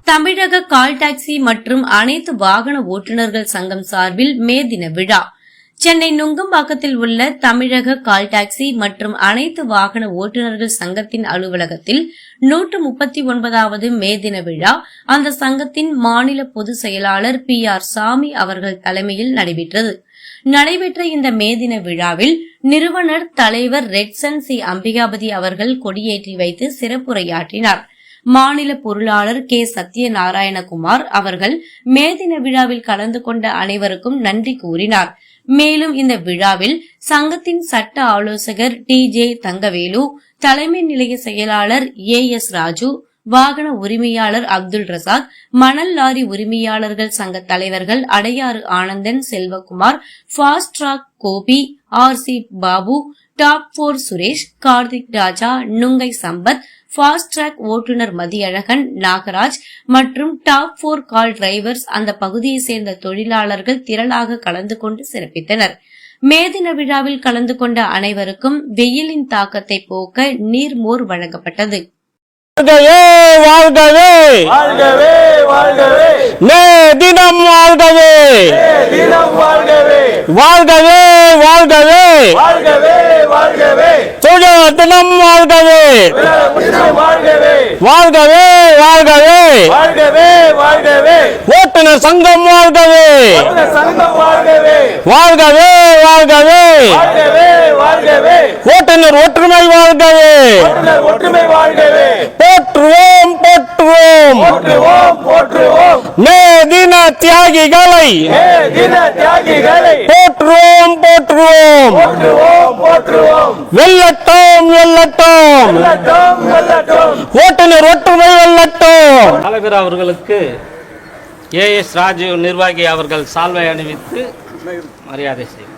தமிழக call taxi மற்றும் அனைத்து வாகன ஓட்டுநர்கள் சங்கம் சார்பில் மே தின விழா. சென்னை நுங்கம்பாக்கத்தில் உள்ள தமிழக கால் டாக்ஸி மற்றும் அனைத்து வாகன ஓட்டுநர்கள் சங்கத்தின் அலுவலகத்தில் 139வது மே தின விழா அந்த சங்கத்தின் மாநில பொதுச் செயலாளர் PR சாமி அவர்கள் தலைமையில் நடைபெற்ற இந்த மே தின விழாவில் நிறுவனர் தலைவர் ரெட்சன் சி அம்பிகாபதி அவர்கள் கொடியேற்றி வைத்து சிறப்புரையாற்றினார். மாநில பொருளாளர் K சத்யநாராயணகுமார் அவர்கள் மே தின விழாவில் கலந்து கொண்ட அனைவருக்கும் நன்றி கூறினார். மேலும் இந்த விழாவில் சங்கத்தின் சட்ட ஆலோசகர் TJ தங்கவேலு, தலைமை நிலைய செயலாளர் AS ராஜு, வாகன உரிமையாளர் அப்துல் ரசாக், மணல் லாரி உரிமையாளர்கள் சங்க தலைவர்கள் Adyar Anandan, Selvakumar, fast track Gopi, RC Babu, top 4 Suresh, Karthik Raja, Nungai Sampath, fast track ஓட்டுநர் மதியழகன், நாகராஜ் மற்றும் டாப் 4 கால் டிரைவர்ஸ் அந்த பகுதியை சேர்ந்த தொழிலாளர்கள் திரளாக கலந்து கொண்டு சிறப்பித்தனர். மே தின விழாவில் கலந்து கொண்ட அனைவருக்கும் வெயிலின் தாக்கத்தை போக்க நீர்மோர் வழங்கப்பட்டது. வாழ்கவே வாழ்கவே வாழ்கவே வாழ்கவே மே தினம் வாழ்கவே தினம் வாழ்கவே வாழ்கவே வாழ்கவே வாழ்கவே வாழ்கவே தொழிலாளர் தினம் வாழ்கவே வாழ்கவே வாழ்கவே வாழ்கவே வாழ்கவே வாழ்கவே ஓட்டுநர் சங்கம் வாழ்கவே சங்கம் வாழ்கவே வாழ்கவே வாழ்கவே வாழ்கவே வாழ்கவே ஓட்டுநர் ஒற்றுமை வாழ்கவே ஒற்றுமை வாழ்கவே போற்றுவோம் போற்றுவோம் போற்றுவோம் போற்றுவோம் மே தின தியாகிகளை போற்றுவோம் போற்றுவோம் போற்றுவோம் போற்றுவோம் வெல்லட்டும் வெல்லட்டும் ஓட்டுநர் ஒற்றுமை வெல்லட்டும். தலைவர் அவர்களுக்கு AS ராஜு நிர்வாகி அவர்கள் சால்வை அணிவித்து மரியாதை செய்வார்.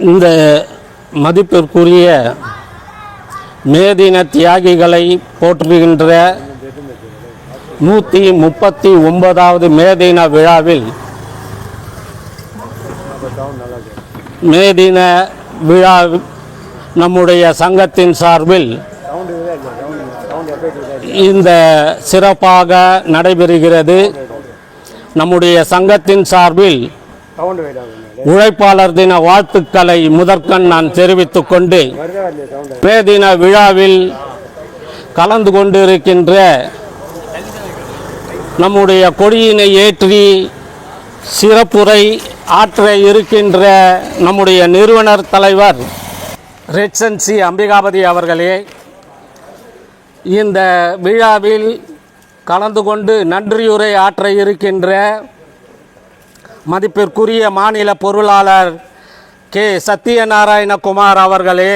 இந்த மதிப்பிற்குரிய மே தின தியாகிகளை போற்றுகின்ற 139வது மே தின விழாவில் மே தின விழா நம்முடைய சங்கத்தின் சார்பில் இந்த சிறப்பாக நடைபெறுகிறது. நம்முடைய சங்கத்தின் சார்பில் உழைப்பாளர் தின வாழ்த்துக்களை முதற்கண் நான் தெரிவித்துக் கொண்டு மே தின விழாவில் கலந்து கொண்டிருக்கின்ற நம்முடைய கொடியினை ஏற்றி சிறப்புரை ஆற்ற இருக்கின்ற நம்முடைய நிறுவனர் தலைவர் ரெட்சன் சி அம்பிகாபதி அவர்களே, இந்த விழாவில் கலந்து கொண்டு நன்றியுரை ஆற்ற இருக்கின்ற மதிப்பிற்குரிய மாநில பொருளாளர் K சத்யநாராயணகுமார் அவர்களே,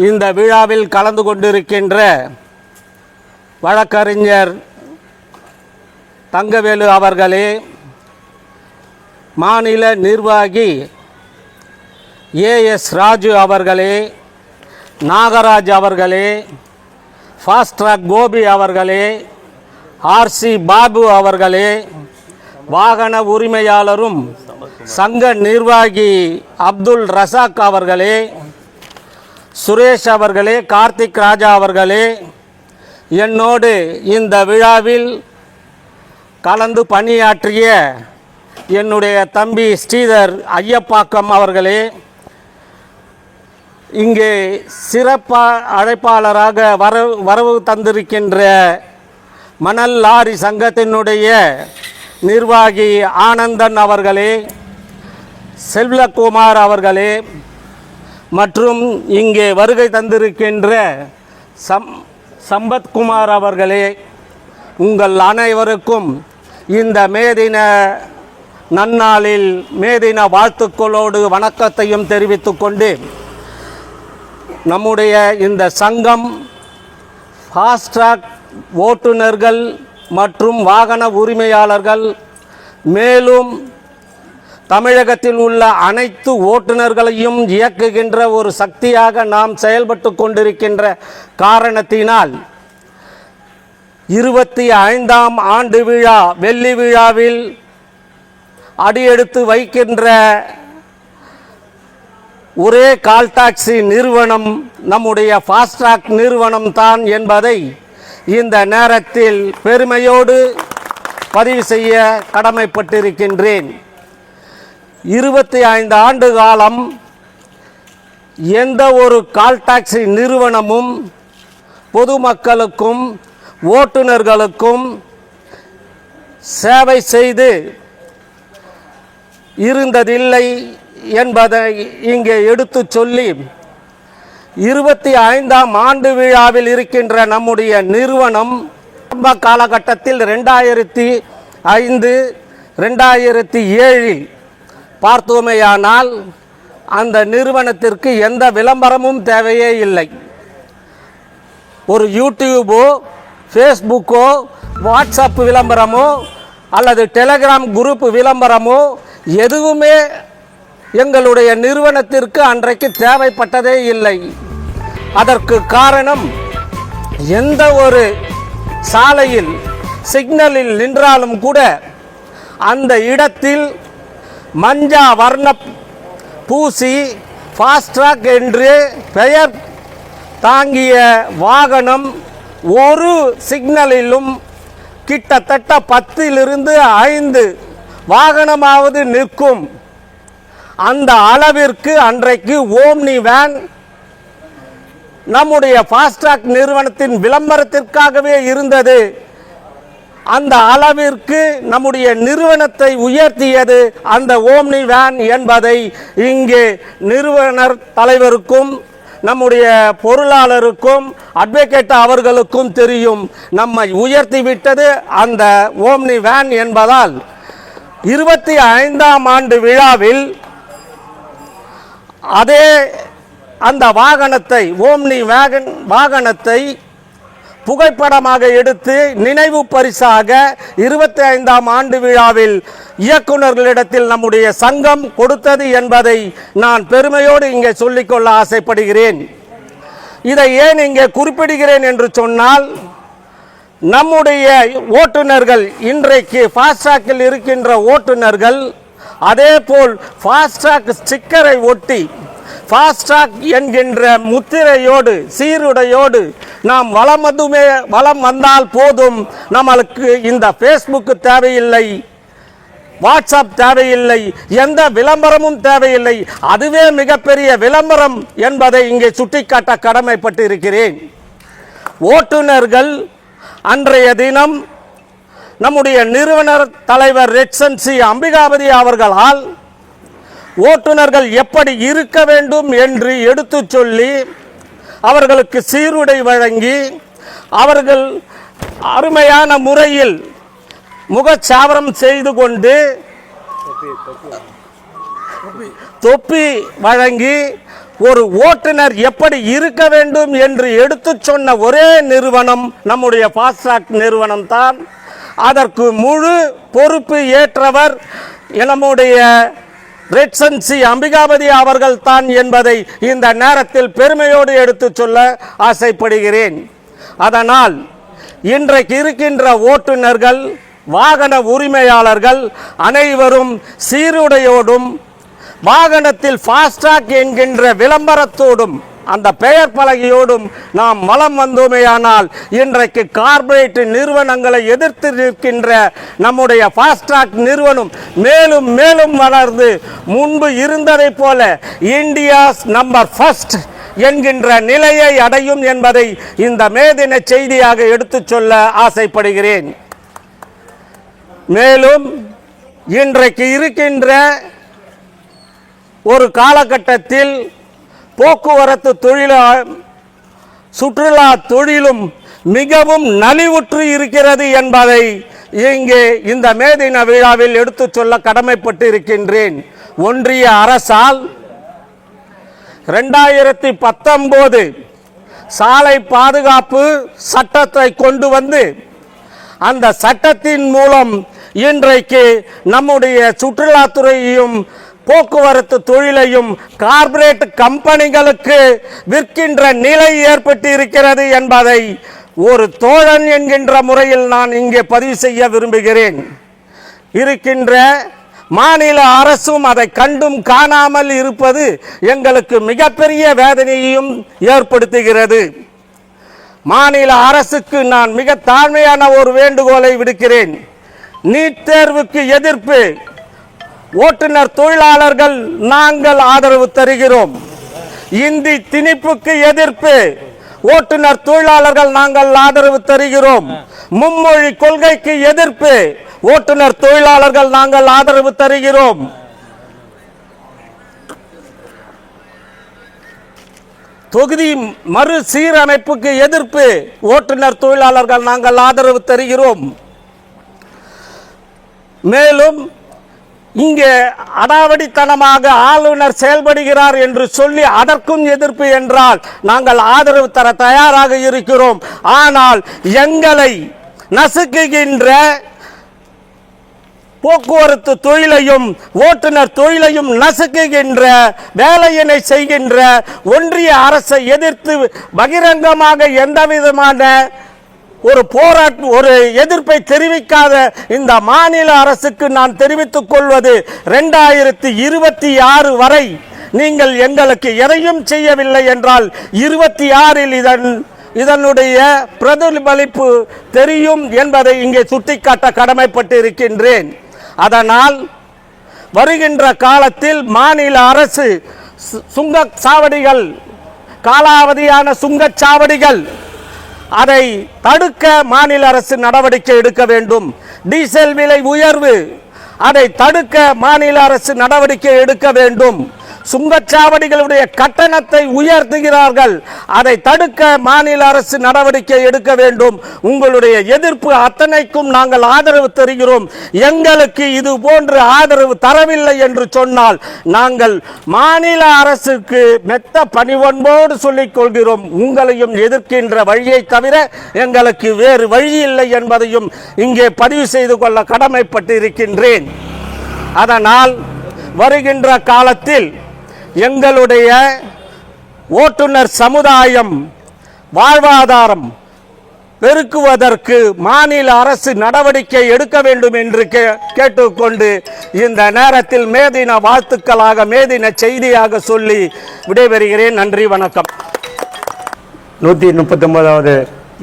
இந்த விழாவில் கலந்து கொண்டிருக்கின்ற வழக்கறிஞர் தங்கவேலு அவர்களே, மாநில நிர்வாகி AS ராஜு அவர்களே, நாகராஜ் அவர்களே, ஃபாஸ்ட் ட்ராக் கோபி அவர்களே, RC பாபு அவர்களே, வாகன உரிமையாளரும் சங்க நிர்வாகி அப்துல் ரசாக் அவர்களே, சுரேஷ் அவர்களே, கார்த்திக் ராஜா அவர்களே, என்னோடு இந்த விழாவில் கலந்து பணியாற்றிய என்னுடைய தம்பி ஸ்ரீதர் ஐயப்பாக்கம் அவர்களே, இங்கே சிறப்பு அழைப்பாளராக வரவு தந்திருக்கின்ற மணல் லாரி சங்கத்தினுடைய நிர்வாகி ஆனந்தன் அவர்களே, செல்வகுமார் அவர்களே, மற்றும் இங்கே வருகை தந்திருக்கின்ற சம்பத்குமார் அவர்களே, உங்கள் அனைவருக்கும் இந்த மேதின நன்னாளில் மேதின வாழ்த்துக்களோடு வணக்கத்தையும் தெரிவித்துக்கொண்டு, நம்முடைய இந்த சங்கம் ஃபாஸ்ட்ராக் ஓட்டுநர்கள் மற்றும் வாகன உரிமையாளர்கள், மேலும் தமிழகத்தில் உள்ள அனைத்து ஓட்டுநர்களையும் இயக்குகின்ற ஒரு சக்தியாக நாம் செயல்பட்டு கொண்டிருக்கின்ற காரணத்தினால் 25ஆம் ஆண்டு விழா வெள்ளி விழாவில் அடியெடுத்து வைக்கின்ற ஒரே கால் டாக்ஸி நிறுவனம் நம்முடைய ஃபாஸ்ட்ராக் நிறுவனம் தான் என்பதை இந்த நேரத்தில் பெருமையோடு பதிவு செய்ய கடமைப்பட்டிருக்கின்றேன். 25 ஆண்டு காலம் எந்த ஒரு கால் டாக்ஸி நிறுவனமும் பொதுமக்களுக்கும் ஓட்டுநர்களுக்கும் சேவை செய்து இருந்ததில்லை என்பதை இங்கே எடுத்து சொல்லி, 25ஆம் ஆண்டு விழாவில் இருக்கின்ற நம்முடைய நிறுவனம் ஆரம்ப காலகட்டத்தில் 2005 2007 பார்த்தோமேயானால் அந்த நிறுவனத்திற்கு எந்த விளம்பரமும் தேவையே இல்லை. ஒரு யூடியூபோ ஃபேஸ்புக்கோ வாட்ஸ்அப் விளம்பரமோ அல்லது டெலிகிராம் குரூப் விளம்பரமோ எதுவுமே எங்களுடைய நிறுவனத்திற்கு அன்றைக்கு தேவைப்பட்டதே இல்லை. அதற்கு காரணம், எந்த ஒரு சாலையில் சிக்னலில் நின்றாலும் கூட அந்த இடத்தில் மஞ்சா வர்ண பூசி ஃபாஸ்ட்ராக் என்று பெயர் தாங்கிய வாகனம் ஒரு சிக்னலிலும் கிட்டத்தட்ட 10லிருந்து 5 வாகனமாவது நிற்கும். அந்த அளவிற்கு அன்றைக்கு ஓம்னி வேன் நம்முடைய ஃபாஸ்ட்ராக் நிறுவனத்தின் விளம்பரத்திற்காகவே இருந்தது. அந்த அளவிற்கு நம்முடைய நிறுவனத்தை உயர்த்தியது அந்த ஓம்னி வேன் என்பதை இங்கே நிறுவனர் தலைவருக்கும் நம்முடைய பொருளாளருக்கும் அட்வொகேட் அவர்களுக்கும் தெரியும். நம்மை உயர்த்திவிட்டது அந்த ஓம்னி வேன் என்பதால் 25ஆம் ஆண்டு விழாவில் அதே அந்த வாகனத்தை ஓம்னி வேகன் வாகனத்தை புகைப்படமாக எடுத்து நினைவு பரிசாக 25ஆம் ஆண்டு விழாவில் இயக்குநர்களிடத்தில் நம்முடைய சங்கம் கொடுத்தது என்பதை நான் பெருமையோடு இங்கே சொல்லிக்கொள்ள ஆசைப்படுகிறேன். இதை ஏன் இங்கே குறிப்பிடுகிறேன் என்று சொன்னால், நம்முடைய ஓட்டுநர்கள் இன்றைக்கு ஃபாஸ்ட்ராக்கில் இருக்கின்ற ஓட்டுநர்கள் அதே போல் ஃபாஸ்ட்ராக் ஸ்டிக்கரை ஒட்டி ஃபாஸ்ட்ராக் என்கின்ற முத்திரையோடு சீருடையோடு நாம் வலம் வந்தால் போதும், நம்மளுக்கு இந்த ஃபேஸ்புக் தேவையில்லை, வாட்ஸ்அப் தேவையில்லை, எந்த விளம்பரமும் தேவையில்லை. அதுவே மிகப்பெரிய விளம்பரம் என்பதை இங்கே சுட்டிக்காட்ட கடமைப்பட்டு இருக்கிறேன். ஓட்டுநர்கள் அன்றைய தினம் நம்முடைய நிறுவனர் தலைவர் ரெட்சன்சி அம்பிகாபதி அவர்களால் ஓட்டுநர்கள் எப்படி இருக்க வேண்டும் என்று எடுத்து சொல்லி அவர்களுக்கு சீருடை வழங்கி அவர்கள் அருமையான முறையில் முகச்சாவரம் செய்து கொண்டு தொப்பி வழங்கி ஒரு ஓட்டுநர் எப்படி இருக்க வேண்டும் என்று எடுத்து சொன்ன ஒரே நிறுவனம் நம்முடைய ஃபாஸ்ட்ராக் நிறுவனம் தான். அதற்கு முழு பொறுப்பு ஏற்றவர் நம்முடைய ரெட்சன்சி அம்பிகாபதி அவர்கள் தான் என்பதை இந்த நேரத்தில் பெருமையோடு எடுத்து சொல்ல ஆசைப்படுகிறேன். அதனால் இன்றைக்கு இருக்கின்ற ஓட்டுநர்கள் வாகன உரிமையாளர்கள் அனைவரும் சீருடையோடும் வாகனத்தில் ஃபாஸ்ட்ராக் என்கின்ற விளம்பரத்தோடும் அந்த பெயர் பலகையோடும் நாம் வலம் வந்தோமேயானால் இன்றைக்கு கார்ப்பரேட் நிறுவனங்களை எதிர்த்து நிற்கின்ற நம்முடைய ஃபாஸ்ட்ராக் நிறுவனம் மேலும் மேலும் வளர்ந்து முன்பு இருந்ததைப் போல இந்தியாஸ் நம்பர் ஃபர்ஸ்ட் என்கின்ற நிலையை அடையும் என்பதை இந்த மேதின செய்தியாக எடுத்துச் சொல்ல ஆசைப்படுகிறேன். மேலும் இன்றைக்கு இருக்கின்ற ஒரு காலகட்டத்தில் போக்குவரத்து தொழிலும் சுற்றுலா தொழிலும் மிகவும் நலிவுற்று இருக்கிறது என்பதை இங்கே இந்த மேதின விழாவில் எடுத்துச் சொல்ல கடமைப்பட்டு இருக்கின்றேன். ஒன்றிய அரசால் 2019 சாலை பாதுகாப்பு சட்டத்தை கொண்டு வந்து அந்த சட்டத்தின் மூலம் இன்றைக்கு நம்முடைய சுற்றுலாத்துறையையும் போக்குவரத்து தொழிலையும் கார்ப்பரேட் கம்பெனிகளுக்கு விற்கின்ற நிலை ஏற்பட்டு இருக்கிறது என்பதை ஒரு தோழன் என்கின்ற முறையில் நான் இங்கே பதிவு செய்ய விரும்புகிறேன். இருக்கின்ற மாநில அரசும் அதை கண்டும் காணாமல் இருப்பது எங்களுக்கு மிகப்பெரிய வேதனையையும் ஏற்படுத்துகிறது. மாநில அரசுக்கு நான் மிக தாழ்மையான ஒரு வேண்டுகோளை விடுக்கிறேன். நீட் தேர்வுக்கு எதிர்ப்பு ஓட்டுநர் தொழிலாளர்கள் நாங்கள் ஆதரவு தருகிறோம். இந்தி திணிப்புக்கு எதிர்ப்பு ஓட்டுநர் தொழிலாளர்கள் நாங்கள் ஆதரவு தருகிறோம். மும்மொழி கொள்கைக்கு எதிர்ப்பு ஓட்டுநர் தொழிலாளர்கள் நாங்கள் ஆதரவு தருகிறோம். தொகுதி மறுசீரமைப்புக்கு எதிர்ப்பு ஓட்டுநர் தொழிலாளர்கள் நாங்கள் ஆதரவு தருகிறோம். மேலும் இங்கே அடாவடித்தனமாக ஆளுநர் செயல்படுகிறார் என்று சொல்லி அதற்கும் எதிர்ப்பு என்றால் நாங்கள் ஆதரவு தர தயாராக இருக்கிறோம். ஆனால் எங்களை நசுக்குகின்ற போக்குவரத்து தொழிலையும் ஓட்டுநர் தொழிலையும் நசுக்குகின்ற வேலையினை செய்கின்ற ஒன்றிய அரசை எதிர்த்து பகிரங்கமாக எந்தவிதமான ஒரு எதிர்ப்பை தெரிவிக்காத இந்த மாநில அரசுக்கு நான் தெரிவித்துக் கொள்வது 2026 வரை நீங்கள் எங்களுக்கு எதையும் செய்யவில்லை என்றால் 26இல் இதனுடைய பிரதிபலிப்பு தெரியும் என்பதை இங்கே சுட்டிக்காட்ட கடமைப்பட்டு இருக்கின்றேன். அதனால் வருகின்ற காலத்தில் மாநில அரசு சுங்கச்சாவடிகள் காலாவதியான சுங்கச்சாவடிகள் அதை தடுக்க மாநில அரசு நடவடிக்கை எடுக்க வேண்டும். டீசல் விலை உயர்வு அதை தடுக்க மாநில அரசு நடவடிக்கை எடுக்க வேண்டும். சுங்கச்சாவடிகளுடைய கட்டணத்தை உயர்த்துகிறார்கள், அதை தடுக்க மாநில அரசு நடவடிக்கை எடுக்க வேண்டும். உங்களுடைய எதிர்ப்பு அத்தனைக்கும் நாங்கள் ஆதரவு தருகிறோம். எங்களுக்கு இது போன்று ஆதரவு தரவில்லை என்று சொன்னால் நாங்கள் மாநில அரசுக்கு மெத்த பணிவன்போடு சொல்லிக் கொள்கிறோம். உங்களையும் எதிர்க்கின்ற வழியை தவிர எங்களுக்கு வேறு வழி இல்லை என்பதையும் இங்கே பதிவு செய்து கொள்ள கடமைப்பட்டு இருக்கின்றேன். அதனால் வருகின்ற காலத்தில் எங்களுடைய ஓட்டுநர் சமுதாயம் வாழ்வாதாரம் பெருக்குவதற்கு மாநில அரசு நடவடிக்கை எடுக்க வேண்டும் என்று கேட்டுக்கொண்டு இந்த நேரத்தில் மேதின வாழ்த்துக்களாக மேதின செய்தியாக சொல்லி விடைபெறுகிறேன். நன்றி, வணக்கம். 139வது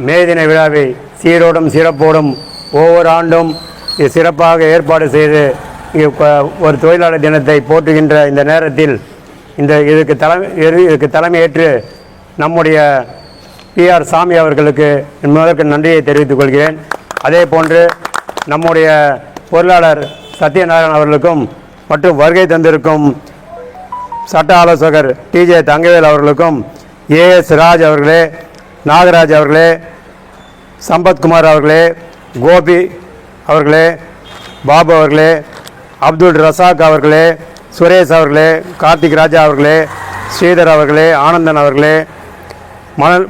மேதின விழாவை சீரோடும் சிறப்போடும் ஒவ்வொரு ஆண்டும் சிறப்பாக ஏற்பாடு செய்து ஒரு தொழிலாளர் தினத்தை போற்றுகின்ற இந்த நேரத்தில் இதுக்கு தலைமையேற்று நம்முடைய PR சாமி அவர்களுக்கு முதற்கு நன்றியை தெரிவித்துக் கொள்கிறேன். அதே போன்று நம்முடைய பொருளாளர் சத்யநாராயணன் அவர்களுக்கும் மற்றும் வருகை தந்திருக்கும் சட்ட ஆலோசகர் TJ தங்கவேல் அவர்களுக்கும், AS ராஜ் அவர்களே, நாகராஜ் அவர்களே, சம்பத்குமார் அவர்களே, கோபி அவர்களே, பாபு அவர்களே, அப்துல் ரசாக் அவர்களே, சுரேஷ் அவர்களே, கார்த்திக் ராஜா அவர்களே, ஸ்ரீதர் அவர்களே, ஆனந்தன் அவர்களே,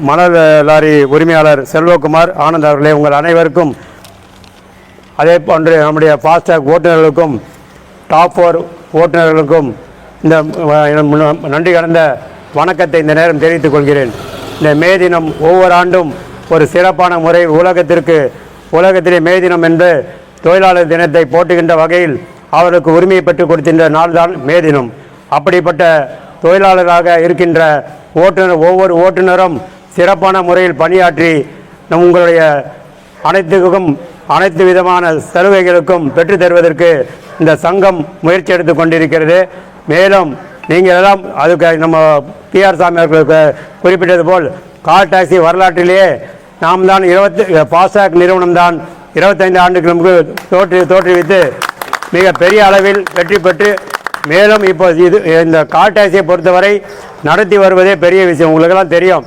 மணல் லாரி உரிமையாளர் செல்வகுமார் ஆனந்த் அவர்களே, உங்கள் அனைவருக்கும் அதே போன்று நம்முடைய ஃபாஸ்டாக் ஓட்டுநர்களுக்கும் டாப் 4 ஓட்டுநர்களுக்கும் இந்த நன்றி கலந்த வணக்கத்தை இந்த நேரம் தெரிவித்துக் கொள்கிறேன். இந்த மே தினம் ஒவ்வொரு ஆண்டும் ஒரு சிறப்பான முறை உலகத்திலே மே தினம் என்று தொழிலாளர் தினத்தை போற்றுகின்ற வகையில் அவருக்கு உரிமையை பெற்றுக் கொடுக்கின்ற நாள் தான் மே தினம். அப்படிப்பட்ட தொழிலாளராக இருக்கின்ற ஓட்டுநர் ஒவ்வொரு ஓட்டுநரும் சிறப்பான முறையில் பணியாற்றி உங்களுடைய அனைத்து விதமான சலுகைகளுக்கும் பெற்றுத் தருவதற்கு இந்த சங்கம் முயற்சி எடுத்து கொண்டிருக்கிறது. மேலும் நீங்கள் எல்லாம் அதுக்கு நம்ம பிஆர் சாமி அவர்களுக்கு குறிப்பிட்டது போல் கால் டாக்ஸி வரலாற்றிலேயே நாம் தான் ஃபாஸ்டாக் நிறுவனம் தான் 25 ஆண்டுகளுக்கு தோற்றுவித்து மிக பெரிய அளவில் வெற்றி பெற்று மேலும் இப்போ இந்த கால் டாக்ஸியை பொறுத்தவரை நடத்தி வருவதே பெரிய விஷயம். உங்களுக்கெல்லாம் தெரியும்,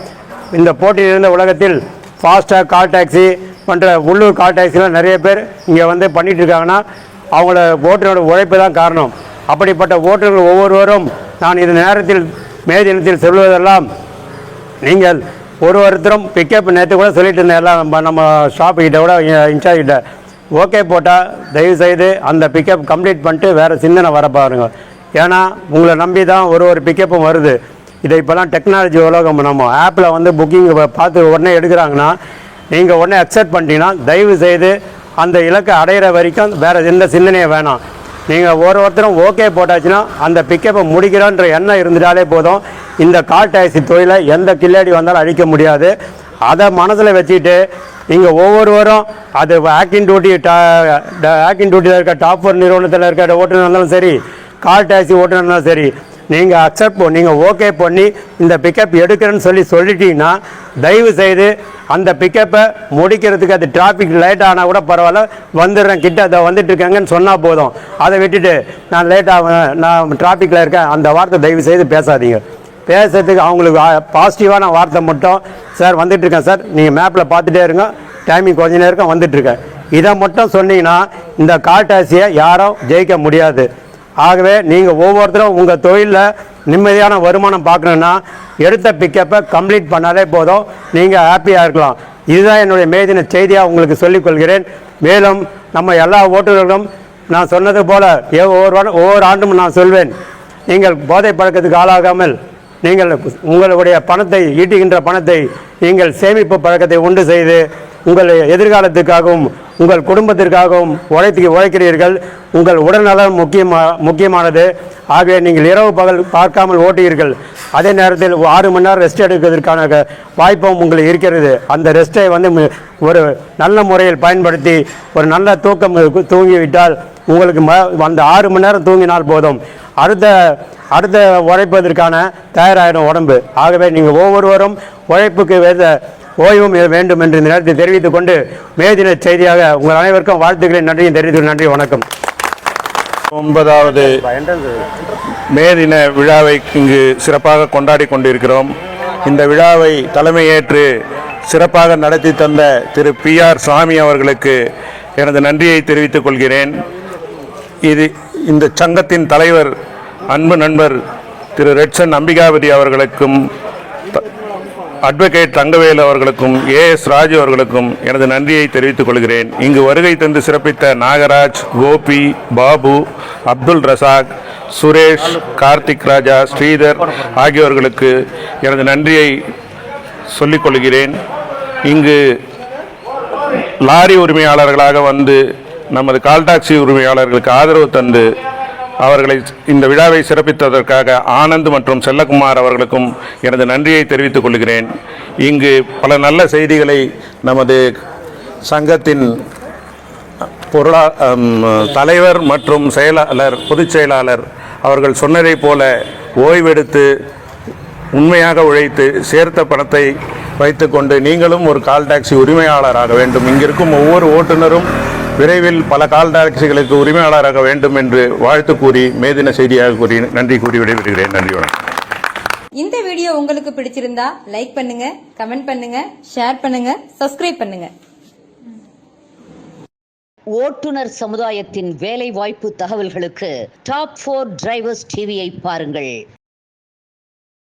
இந்த போட்டியில் இருந்த உலகத்தில் ஃபாஸ்டாக் கால் டாக்ஸி போன்ற உள்ளூர் கால் டாக்ஸிலாம் நிறைய பேர் இங்கே வந்து பண்ணிகிட்டு இருக்காங்கன்னா அவங்கள ஓட்டுநரோட உழைப்பு தான் காரணம். அப்படிப்பட்ட ஓட்டுநர்கள் ஒவ்வொருவரும் நான் இந்த நேரத்தில் மே தினத்தில் சொல்வதெல்லாம், நீங்கள் ஒருத்தரும் பிக்கப் நேற்று கூட சொல்லிட்டு இருந்தேன் எல்லாம் நம்ம ஷாப்புக்கிட்ட கூட இன்சார்ஜ் கிட்ட, ஓகே போட்டால் தயவுசெய்து அந்த பிக்கப் கம்ப்ளீட் பண்ணிட்டு வேறு சிந்தனை வர பாருங்க. ஏன்னா உங்களை நம்பி தான் ஒரு பிக்கப்பும் வருது. இதை இப்போலாம் டெக்னாலஜி உலகம், நம்ம ஆப்பில் வந்து புக்கிங் பார்த்து உடனே எடுக்கிறாங்கன்னா நீங்கள் உடனே அக்செப்ட் பண்ணிட்டீங்கன்னா தயவுசெய்து அந்த இலக்கை அடையிற வரைக்கும் வேறு எந்த சிந்தனையே வேணாம். நீங்கள் ஒருத்தரும் ஓகே போட்டாச்சுன்னா அந்த பிக்கப்பை முடிக்கிறோன்ற எண்ணம் இருந்துட்டாலே போதும். இந்த கால் டாக்ஸி தொழிலை எந்த கில்லாடி வந்தாலும் அழிக்க முடியாது. அதை மனசில் வச்சுட்டு நீங்கள் ஒவ்வொருவரும் அது ஆக்டிங் டியூட்டியில் இருக்க டாப் 4 நிறுவனத்தில் இருக்க ஓட்டுநர் இருந்தாலும் சரி, கால் டாக்ஸி ஓட்டுநர் இருந்தாலும் சரி, நீங்கள் ஓகே பண்ணி இந்த பிக்கப் எடுக்கிறேன்னு சொல்லிட்டீங்கன்னா தயவு செய்து அந்த பிக்கப்பை முடிக்கிறதுக்கு அது டிராஃபிக் லேட் ஆனால் கூட பரவாயில்ல, வந்துடுறேன் கிட்ட அதை வந்துட்டு இருக்காங்கன்னு சொன்னால் போதும். அதை விட்டுட்டு நான் நான் டிராஃபிக்கில் இருக்கேன் அந்த வார்த்தை தயவு செய்து பேசாதீங்க. பேசுறதுக்கு அவங்களுக்கு பாசிட்டிவான வார்த்தை மட்டும், சார் வந்துட்டுருக்கேன் சார், நீங்கள் மேப்பில் பார்த்துட்டே இருங்க, டைமிங் கொஞ்ச நேரம் வந்துட்டுருக்கேன், இதை மட்டும் சொன்னீங்கன்னா இந்த கால் டாக்ஸியை யாரும் ஜெயிக்க முடியாது. ஆகவே நீங்கள் ஒவ்வொருத்தரும் உங்கள் தொழிலில் நிம்மதியான வருமானம் பார்க்கணுன்னா எடுத்த பிக்கப்பை கம்ப்ளீட் பண்ணாலே போதும், நீங்கள் ஹாப்பியாக இருக்கலாம். இதுதான் என்னுடைய மேதின செய்தியாக உங்களுக்கு சொல்லிக்கொள்கிறேன். மேலும் நம்ம எல்லா ஓட்டுநர்களும் நான் சொன்னது போல் ஒவ்வொரு ஆண்டும் நான் சொல்வேன், நீங்கள் போதை பழக்கத்துக்கு ஆளாகாமல் நீங்கள் உங்களுடைய பணத்தை ஈட்டுகின்ற பணத்தை நீங்கள் சேமிப்பு பழக்கத்தை உண்டு செய்து உங்கள் எதிர்காலத்துக்காகவும் உங்கள் குடும்பத்திற்காகவும் உழைக்கிறீர்கள். உங்கள் உடல்நலம் முக்கியமானது. ஆகவே நீங்கள் இரவு பகல் பார்க்காமல் ஓட்டுவீர்கள். அதே நேரத்தில் 6 மணி நேரம் ரெஸ்ட் எடுக்கிறதுக்கான வாய்ப்பும் உங்களுக்கு இருக்கிறது. அந்த ரெஸ்ட்டை வந்து ஒரு நல்ல முறையில் பயன்படுத்தி ஒரு நல்ல தூக்கம் தூங்கிவிட்டால் உங்களுக்கு அந்த 6 மணி நேரம் தூங்கினால் போதும், அடுத்த உழைப்பதற்கான தயாராகிடும் உடம்பு. ஆகவே நீங்கள் ஒவ்வொருவரும் உழைப்புக்கு ஓய்வும் வேண்டும் என்று இந்த நேரத்தை தெரிவித்துக் கொண்டு மேதின செய்தியாக உங்கள் அனைவருக்கும் வாழ்த்துக்களை நன்றியும் தெரிவித்து நன்றி, வணக்கம். 9வது மேதின விழாவை இங்கு சிறப்பாக கொண்டாடி கொண்டிருக்கிறோம். இந்த விழாவை தலைமையேற்று சிறப்பாக நடத்தி தந்த திரு பிஆர் சாமி அவர்களுக்கு எனது நன்றியை தெரிவித்துக் கொள்கிறேன். இந்த சங்கத்தின் தலைவர் அன்பு நண்பர் திரு ரெட்சன் அம்பிகாபதி அவர்களுக்கும் அட்வொகேட் தங்கவேலு அவர்களுக்கும் ஏஎஸ் ராஜு அவர்களுக்கும் எனது நன்றியை தெரிவித்துக் கொள்கிறேன். இங்கு வருகை தந்து சிறப்பித்த நாகராஜ், கோபி, பாபு, அப்துல் ரசாக், சுரேஷ், கார்த்திக் ராஜா, ஸ்ரீதர் ஆகியோர்களுக்கு எனது நன்றியை சொல்லிக் கொள்கிறேன். இங்கு லாரி உரிமையாளர்களாக வந்து நமது கால் டாக்ஸி உரிமையாளர்களுக்கு ஆதரவு தந்து அவர்களை இந்த விழாவை சிறப்பித்ததற்காக ஆனந்த் மற்றும் செல்லகுமார் அவர்களுக்கும் எனது நன்றியை தெரிவித்துக் கொள்கிறேன். இங்கு பல நல்ல செய்திகளை நமது சங்கத்தின் தலைவர் மற்றும் பொதுச் செயலாளர் அவர்கள் சொன்னதைப் போல ஓய்வெடுத்து உண்மையாக உழைத்து சேர்த்த பணத்தை வைத்துக்கொண்டு நீங்களும் ஒரு கால் டாக்ஸி உரிமையாளராக வேண்டும். இங்கிருக்கும் ஒவ்வொரு ஓட்டுநரும் விரைவில் பல கால் டாக்ஸிகளுக்கு உரிமையாளராக வேண்டும் என்று வாழ்த்து கூறி மேதின செய்தியாக கூறி நன்றி கூறி விடைபெறுகிறேன். நன்றி, வணக்கம். இந்த வீடியோ உங்களுக்கு பிடிச்சிருந்தா லைக் பண்ணுங்க, கமெண்ட் பண்ணுங்க, ஷேர் பண்ணுங்க, சப்ஸ்கிரைப் பண்ணுங்க. ஓட்டுநர் சமுதாயத்தின் வேலை வாய்ப்பு தகவல்களுக்கு டாப் 4 டிரைவர்ஸ் டிவியை பாருங்கள்.